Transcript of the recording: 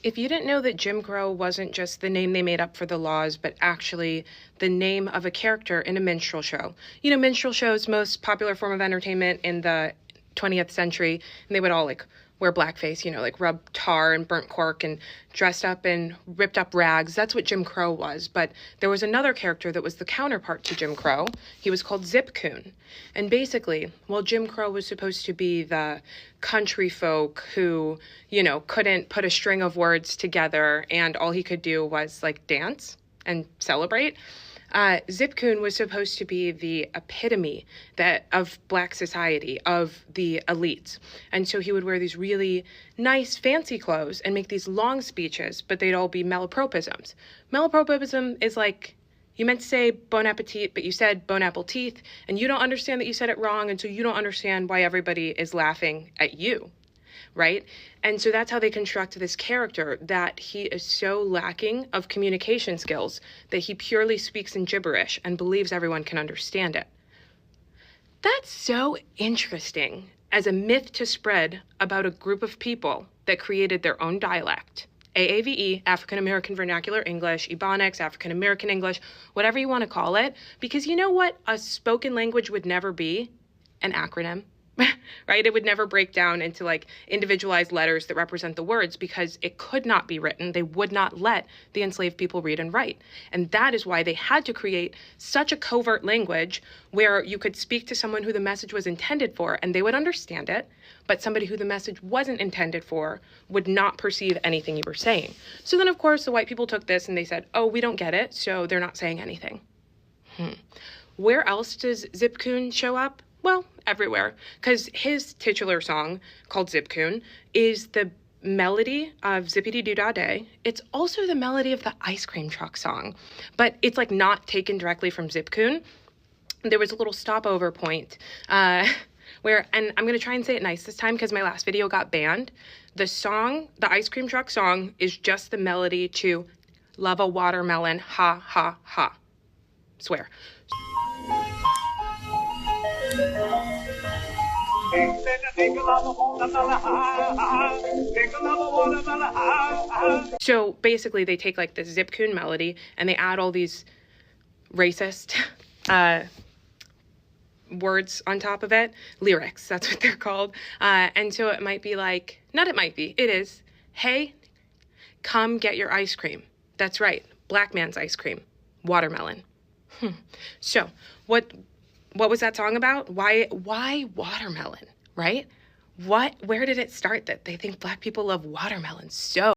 If you didn't know that Jim Crow wasn't just the name they made up for the laws, but actually the name of a character in a minstrel show. You know, minstrel shows, most popular form of entertainment in the 20th century, and they would all like wear blackface, you know, like rub tar and burnt cork and dressed up in ripped up rags. That's what Jim Crow was. But there was another character that was the counterpart to Jim Crow. He was called Zip Coon. And basically, while Jim Crow was supposed to be the country folk who, you know, couldn't put a string of words together and all he could do was like dance and celebrate, Zip Coon was supposed to be the epitome of Black society, of the elites. And so he would wear these really nice, fancy clothes and make these long speeches, but they'd all be malapropisms. Malapropism is like, you meant to say bon appetit, but you said bon apple teeth, and you don't understand that you said it wrong, and so you don't understand why everybody is laughing at you. Right? And so that's how they construct this character, that he is so lacking of communication skills that he purely speaks in gibberish and believes everyone can understand it. That's so interesting as a myth to spread about a group of people that created their own dialect. AAVE, African American Vernacular English, Ebonics, African American English, whatever you want to call it, because you know what a spoken language would never be? An acronym. Right? It would never break down into like individualized letters that represent the words because it could not be written. They would not let the enslaved people read and write. And that is why they had to create such a covert language where you could speak to someone who the message was intended for and they would understand it, but somebody who the message wasn't intended for would not perceive anything you were saying. So then, of course, the white people took this and they said, oh, we don't get it, so they're not saying anything. Where else does Zip Coon show up? Well, everywhere, because his titular song, called Zip Coon, is the melody of Zippity-Doo-Dah-Day. It's also the melody of the ice cream truck song, but it's like not taken directly from Zip Coon. There was a little stopover point where, and I'm going to try and say it nice this time because my last video got banned. The song, the ice cream truck song, is just the melody to Love a Watermelon, Ha, Ha, Ha. Swear. So basically they take like the Zip Coon melody and they add all these racist words on top of it. Lyrics, that's what they're called. And so it might be like, not it might be, it is, hey, come get your ice cream. That's right, black man's ice cream, watermelon. So what was that song about? Why watermelon, right? Where did it start that they think black people love watermelon so